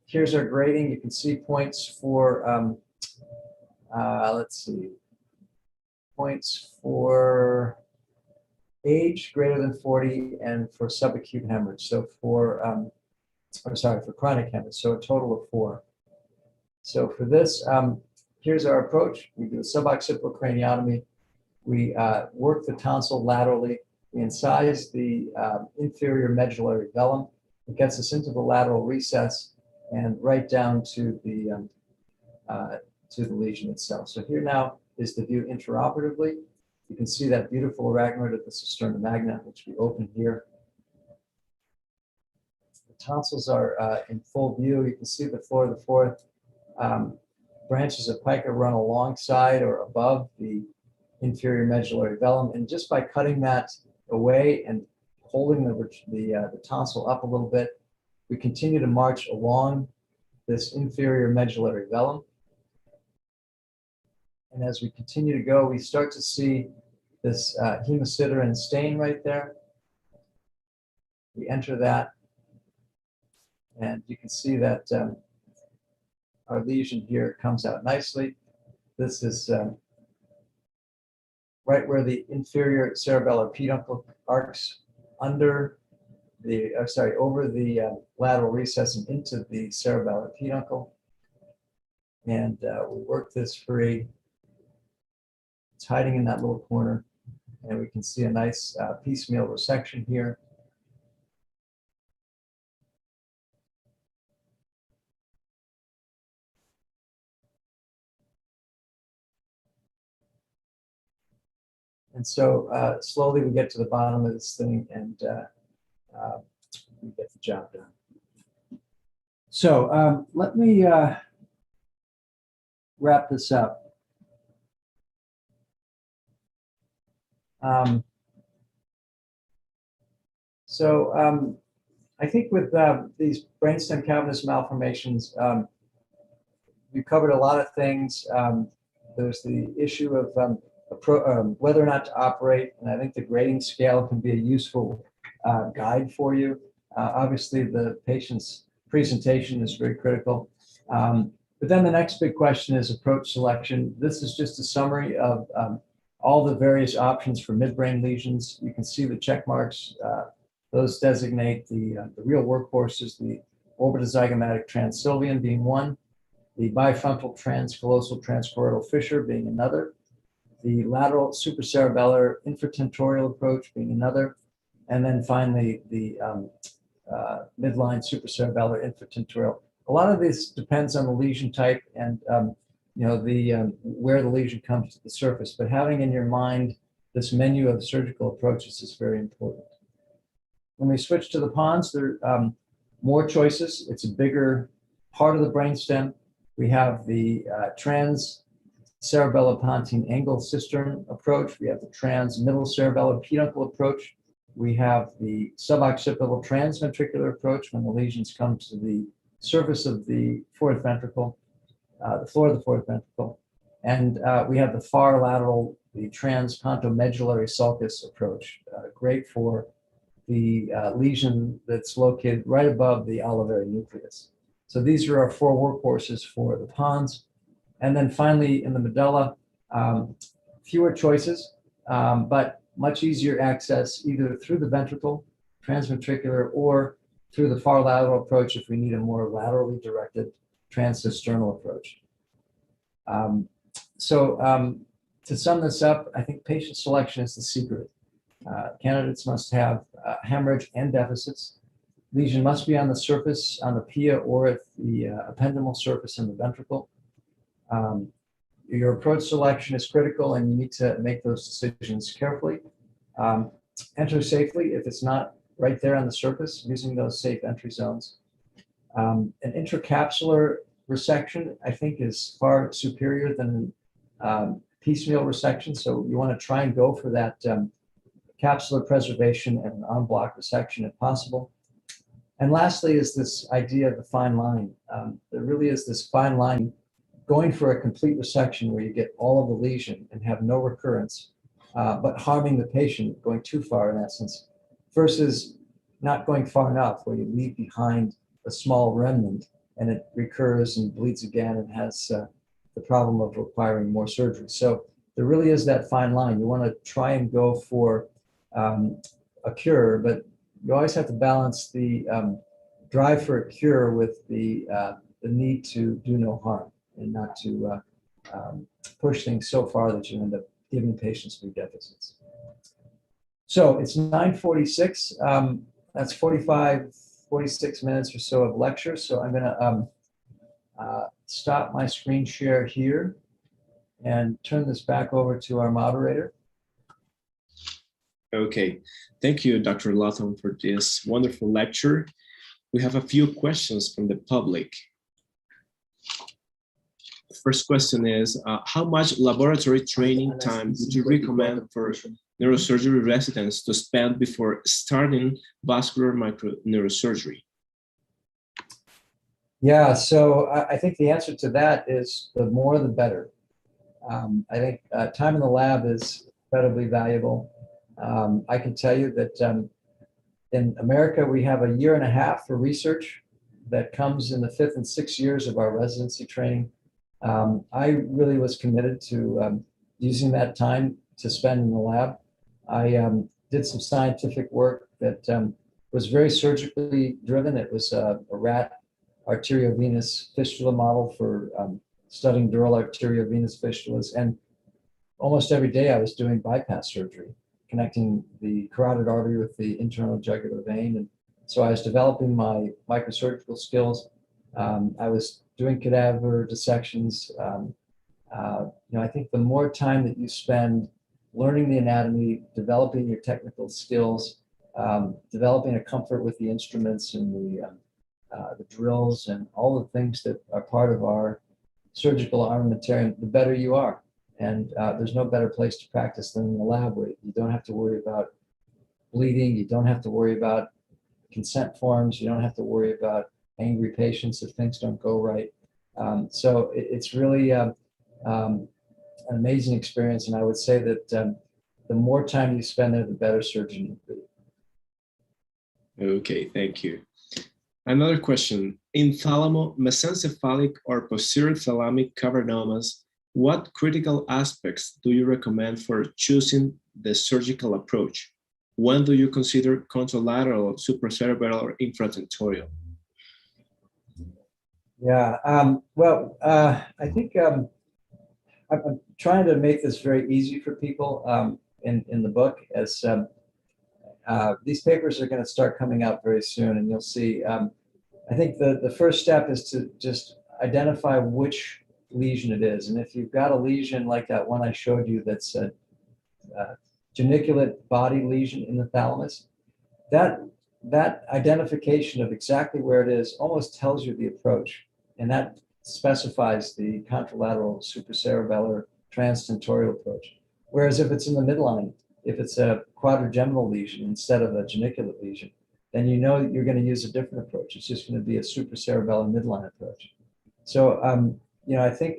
here's our grading. You can see points for, let's see, points for age greater than 40 and for subacute hemorrhage. So for, for chronic hemorrhage. So a total of 4. So for this, here's our approach. We do a suboccipital craniotomy. We work the tonsil laterally. We incise the inferior medullary velum. It gets us into the lateral recess and right down to the lesion itself. So here now is the view intraoperatively. You can see that beautiful arachnoid of the cisterna magna, which we open here. The tonsils are in full view. You can see the floor of the fourth. Branches of pica run alongside or above the inferior medullary velum, and just by cutting that away and holding the tonsil up a little bit, we continue to march along this inferior medullary velum. And as we continue to go, we start to see this hemosiderin stain right there. We enter that, and you can see that our lesion here comes out nicely. This is right where the inferior cerebellar peduncle arcs under the, over the lateral recess and into the cerebellar peduncle. And we work this free. It's hiding in that little corner, and we can see a nice piecemeal resection here. And so slowly we get to the bottom of this thing, and we get the job done. So let me wrap this up. I think with these brainstem cavernous malformations, we covered a lot of things. There's the issue of whether or not to operate, and I think the grading scale can be a useful guide for you. Obviously, the patient's presentation is very critical. But then the next big question is approach selection. This is just a summary of all the various options for midbrain lesions. You can see the check marks. Those designate the real workhorses, the orbital zygomatic transsylvian being one, the bifrontal transcallosal transchoroidal fissure being another, the lateral supracerebellar infratentorial approach being another, and then finally the midline supracerebellar infratentorial. A lot of this depends on the lesion type and where the lesion comes to the surface, but having in your mind this menu of surgical approaches is very important. When we switch to the pons, there are more choices. It's a bigger part of the brainstem. We have the transcerebellar pontine angle cistern approach. We have the transmiddle cerebellar peduncle approach. We have the suboccipital transventricular approach when the lesions come to the surface of the fourth ventricle, the floor of the fourth ventricle. And we have the far lateral, the transpontomedullary sulcus approach, great for the lesion that's located right above the olivary nucleus. So these are our 4 workhorses for the pons. And then finally in the medulla, fewer choices, but much easier access either through the ventricle, transventricular, or through the far lateral approach if we need a more laterally directed transcisternal approach. To sum this up, I think patient selection is the secret. Candidates must have hemorrhage and deficits. Lesion must be on the surface, on the pia or at the ependymal surface in the ventricle. Your approach selection is critical, and you need to make those decisions carefully. Enter safely if it's not right there on the surface, using those safe entry zones. An intracapsular resection, I think, is far superior than piecemeal resection. So you want to try and go for that capsular preservation and an en bloc resection if possible. And lastly is this idea of the fine line. There really is this fine line going for a complete resection where you get all of the lesion and have no recurrence, but harming the patient, going too far in essence, versus not going far enough where you leave behind a small remnant and it recurs and bleeds again and has the problem of requiring more surgery. So there really is that fine line. You want to try and go for a cure, but you always have to balance the drive for a cure with the need to do no harm and not to push things so far that you end up giving patients new deficits. So it's 9:46. That's 46 minutes or so of lecture. So I'm going to stop my screen share here and turn this back over to our moderator. Okay, thank you, Dr. Lawton, for this wonderful lecture. We have a few questions from the public. The first question is, how much laboratory training time would you recommend for neurosurgery residents to spend before starting vascular microneurosurgery? Yeah, so I think the answer to that is the more the better. I think time in the lab is incredibly valuable. I can tell you that in America, we have 1.5 years for research that comes in the 5th and 6th years of our residency training. I really was committed to using that time to spend in the lab. I did some scientific work that was very surgically driven. It was a rat arteriovenous fistula model for studying dural arteriovenous fistulas. And almost every day I was doing bypass surgery, connecting the carotid artery with the internal jugular vein. And so I was developing my microsurgical skills. I was doing cadaver dissections. I think the more time that you spend learning the anatomy, developing your technical skills, developing a comfort with the instruments and the drills and all the things that are part of our surgical armamentarium, the better you are. And there's no better place to practice than in the lab, where you don't have to worry about bleeding, you don't have to worry about consent forms, you don't have to worry about angry patients if things don't go right. So it's really an amazing experience, and I would say that the more time you spend there, the better surgeon you'll be. Okay, thank you. Another question: in thalamo-mesencephalic or posterior thalamic cavernomas, what critical aspects do you recommend for choosing the surgical approach? When do you consider contralateral, supracerebellar, or infratentorial? Yeah, I think I'm trying to make this very easy for people in the book, as these papers are going to start coming out very soon, and you'll see. I think the first step is to just identify which lesion it is. And if you've got a lesion like that one I showed you that's a geniculate body lesion in the thalamus, that identification of exactly where it is almost tells you the approach, and that specifies the contralateral supracerebellar transtentorial approach. Whereas if it's in the midline, if it's a quadrigeminal lesion instead of a geniculate lesion, then you know you're going to use a different approach. It's just going to be a supracerebellar midline approach. So I think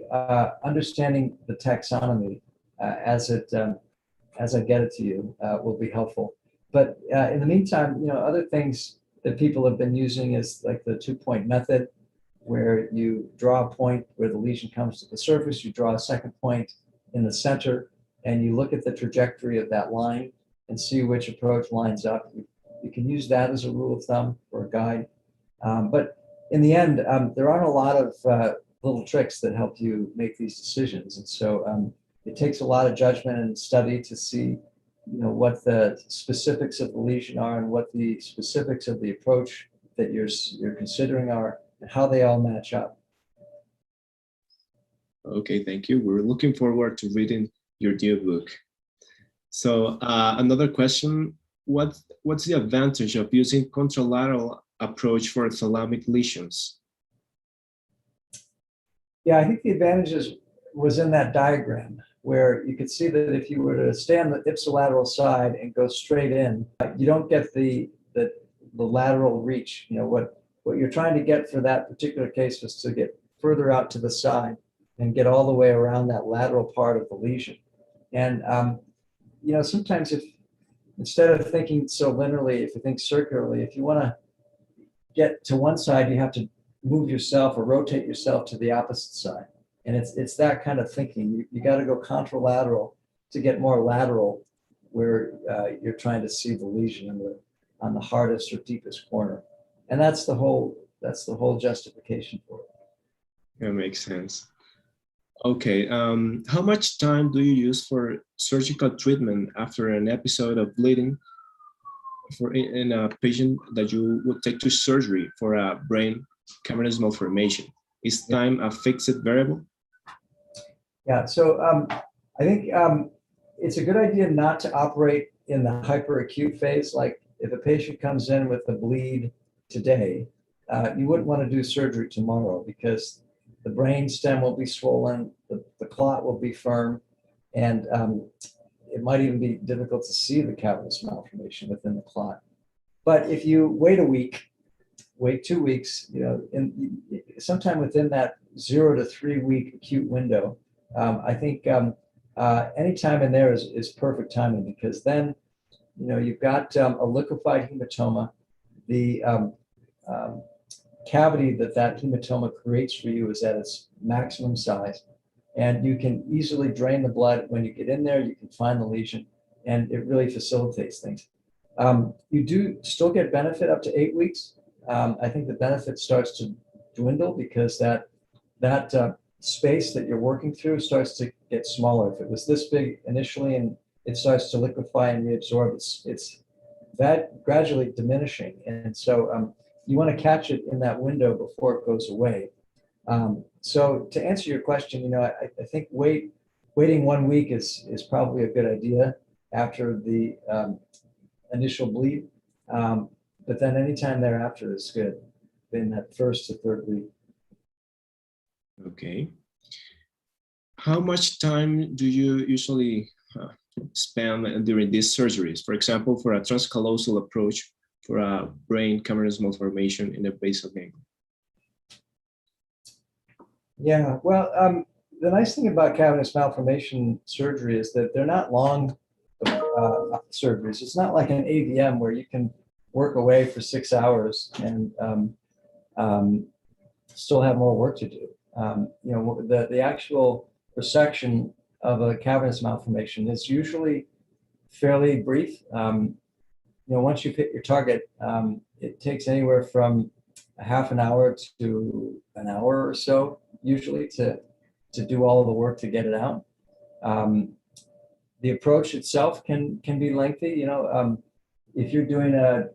understanding the taxonomy as I get it to you will be helpful. But in the meantime, other things that people have been using is like the 2-point method, where you draw a point where the lesion comes to the surface, you draw a second point in the center, and you look at the trajectory of that line and see which approach lines up. You can use that as a rule of thumb or a guide. But in the end, there aren't a lot of little tricks that help you make these decisions. And so it takes a lot of judgment and study to see, what the specifics of the lesion are and what the specifics of the approach that you're considering are and how they all match up. Okay, thank you. We're looking forward to reading your new book. So another question, what's the advantage of using contralateral approach for thalamic lesions? Yeah, I think the advantages was in that diagram where you could see that if you were to stay on the ipsilateral side and go straight in, you don't get the lateral reach. What you're trying to get for that particular case was to get further out to the side and get all the way around that lateral part of the lesion. And sometimes if instead of thinking so linearly, if you think circularly, if you want to get to one side, you have to move yourself or rotate yourself to the opposite side. And it's that kind of thinking. You got to go contralateral to get more lateral where you're trying to see the lesion on the hardest or deepest corner. And that's the whole justification for it. That makes sense. Okay, how much time do you use for surgical treatment after an episode of bleeding in a patient that you would take to surgery for a brain cavernous malformation? Is time a fixed variable? Yeah, so I think it's a good idea not to operate in the hyperacute phase. Like if a patient comes in with a bleed today, you wouldn't want to do surgery tomorrow because the brain stem will be swollen, the clot will be firm, and it might even be difficult to see the cavernous malformation within the clot. But if you wait a week, wait 2 weeks, sometime within that 0 to 3 week acute window, I think any time in there is perfect timing because then, you've got a liquefied hematoma. The cavity that hematoma creates for you is at its maximum size, and you can easily drain the blood. When you get in there, you can find the lesion, and it really facilitates things. You do still get benefit up to 8 weeks. I think the benefit starts to dwindle because that space that you're working through starts to get smaller. If it was this big initially and it starts to liquefy and reabsorb, it's that gradually diminishing. And so you want to catch it in that window before it goes away. So to answer your question, I think waiting 1 week is probably a good idea after the initial bleed. But then anytime thereafter is good in that 1st to 3rd week. Okay. How much time do you usually spend during these surgeries? For example, for a transcallosal approach for a brain cavernous malformation in the basal ganglia. Yeah, well, the nice thing about cavernous malformation surgery is that they're not long surgeries. It's not like an AVM where you can work away for 6 hours and still have more work to do. The actual resection of a cavernous malformation is usually fairly brief. Once you've hit your target, it takes anywhere from a half an hour to an hour or so, usually, to do all of the work to get it out. The approach itself can be lengthy. If you're doing a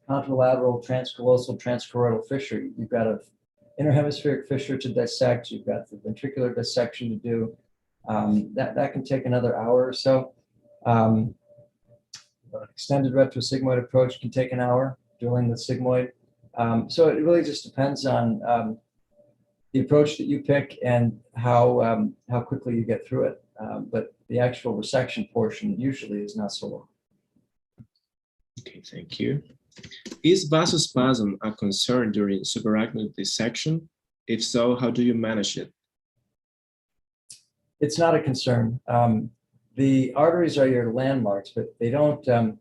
contralateral transcallosal transchoroidal fissure, you've got an interhemispheric fissure to dissect, you've got the ventricular dissection to do. That can take another hour or so. An extended retrosigmoid approach can take an hour, drilling the sigmoid. So it really just depends on the approach that you pick and how quickly you get through it. But the actual resection portion usually is not so long. Okay, thank you. Is vasospasm a concern during subarachnoid dissection? If so, how do you manage it? It's not a concern. The arteries are your landmarks, but they don't go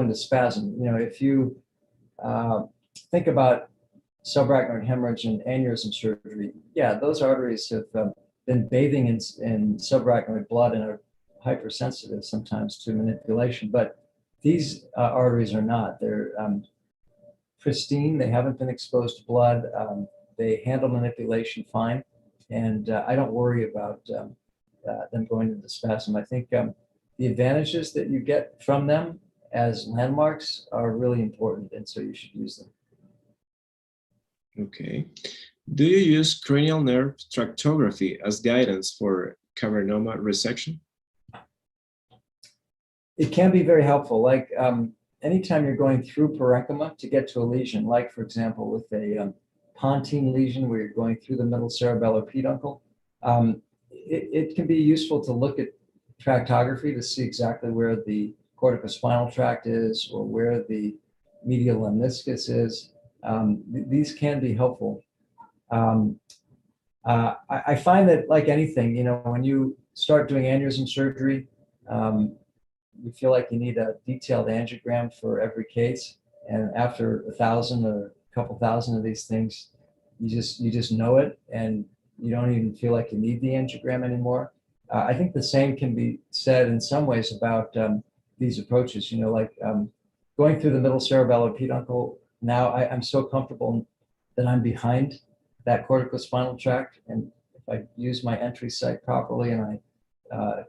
into spasm. If you think about subarachnoid hemorrhage and aneurysm surgery, yeah, those arteries have been bathing in subarachnoid blood and are hypersensitive sometimes to manipulation, but these arteries are not. They're pristine. They haven't been exposed to blood. They handle manipulation fine, and I don't worry about them going into spasm. I think the advantages that you get from them as landmarks are really important, and so you should use them. Okay. Do you use cranial nerve tractography as guidance for cavernoma resection? It can be very helpful. Like anytime you're going through parenchyma to get to a lesion, like for example with a Pontine lesion where you're going through the middle cerebellar peduncle, it can be useful to look at tractography to see exactly where the corticospinal tract is or where the medial lemniscus is. These can be helpful. I find that, like anything, you know, when you start doing aneurysm surgery, you feel like you need a detailed angiogram for every case. And after 1,000 or a couple thousand of these things, you just know it, and you don't even feel like you need the angiogram anymore. I think the same can be said in some ways about these approaches. You know, like going through the middle cerebellar peduncle. Now I'm so comfortable that I'm behind that corticospinal tract, and if I use my entry site properly and I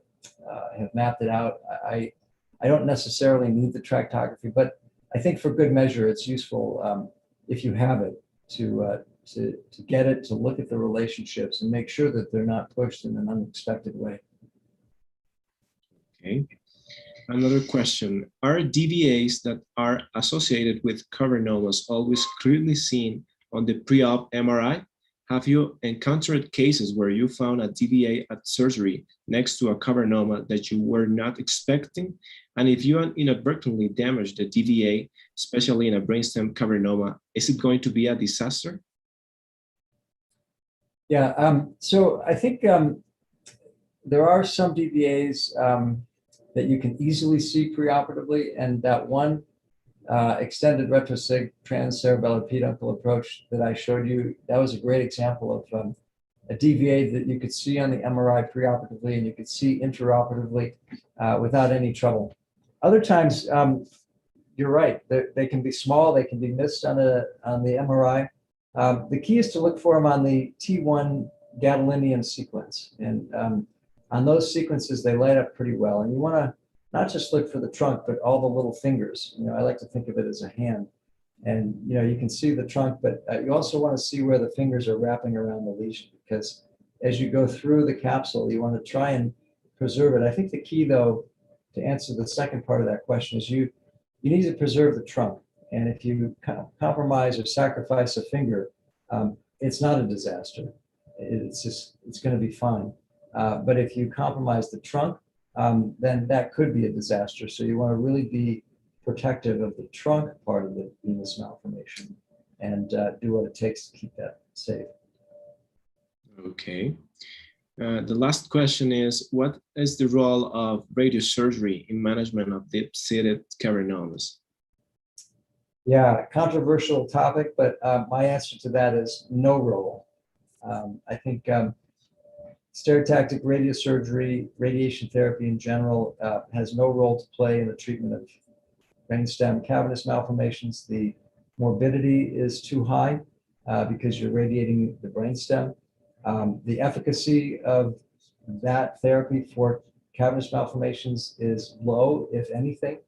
have mapped it out, I don't necessarily need the tractography, but I think for good measure, it's useful if you have it to get it, to look at the relationships and make sure that they're not pushed in an unexpected way. Okay. Another question. Are DVAs that are associated with cavernomas always clearly seen on the pre-op MRI? Have you encountered cases where you found a DVA at surgery next to a cavernoma that you were not expecting? And if you inadvertently damage the DVA, especially in a brainstem cavernoma, is it going to be a disaster? Yeah, so I think there are some DVAs that you can easily see preoperatively, and that one extended retrosig transcerebellar peduncle approach that I showed you, that was a great example of a DVA that you could see on the MRI preoperatively and you could see intraoperatively without any trouble. Other times, you're right, they can be small, they can be missed on the MRI. The key is to look for them on the T1 gadolinium sequence, and on those sequences, they light up pretty well. And you want to not just look for the trunk, but all the little fingers. You know, I like to think of it as a hand. And, you know, you can see the trunk, but you also want to see where the fingers are wrapping around the lesion, because as you go through the capsule, you want to try and preserve it. I think the key, though, to answer the second part of that question is you need to preserve the trunk. And if you compromise or sacrifice a finger, it's not a disaster. It's going to be fine. But if you compromise the trunk, then that could be a disaster. So you want to really be protective of the trunk part of the venous malformation and do what it takes to keep that safe. Okay. The last question is, what is the role of radiosurgery in management of deep-seated cavernomas? Yeah, controversial topic, but my answer to that is no role. I think stereotactic radiosurgery, radiation therapy in general, has no role to play in the treatment of brainstem cavernous malformations. The morbidity is too high because you're radiating the brainstem. The efficacy of that therapy for cavernous malformations is low, if anything.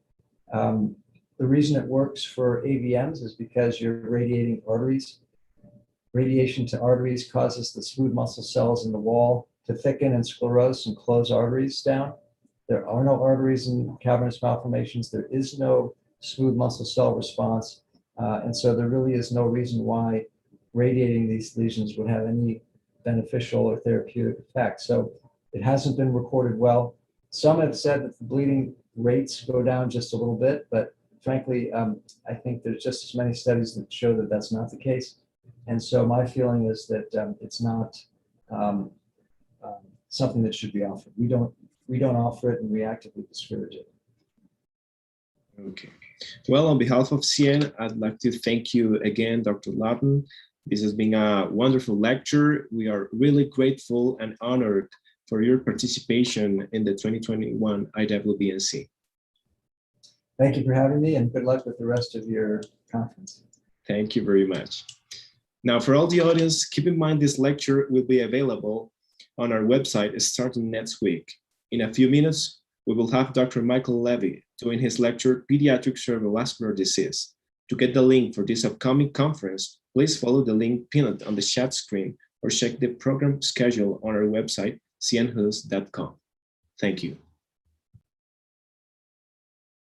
The reason it works for AVMs is because you're radiating arteries. Radiation to arteries causes the smooth muscle cells in the wall to thicken and sclerose and close arteries down. There are no arteries in cavernous malformations. There is no smooth muscle cell response. And so there really is no reason why radiating these lesions would have any beneficial or therapeutic effect. So it hasn't been recorded well. Some have said that the bleeding rates go down just a little bit, but frankly, I think there's just as many studies that show that that's not the case. And so my feeling is that it's not something that should be offered. We don't offer it, and we actively discourage it. Okay. Well, on behalf of CN, I'd like to thank you again, Dr. Lawton. This has been a wonderful lecture. We are really grateful and honored for your participation in the 2021 IWBNC. Thank you for having me, and good luck with the rest of your conference. Thank you very much. Now, for all the audience, keep in mind this lecture will be available on our website starting next week. In a few minutes, we will have Dr. Michael Levy doing his lecture, Pediatric Cerebrovascular Disease. To get the link for this upcoming conference, please follow the link pinned on the chat screen or check the program schedule on our website, cnhus.com. Thank you.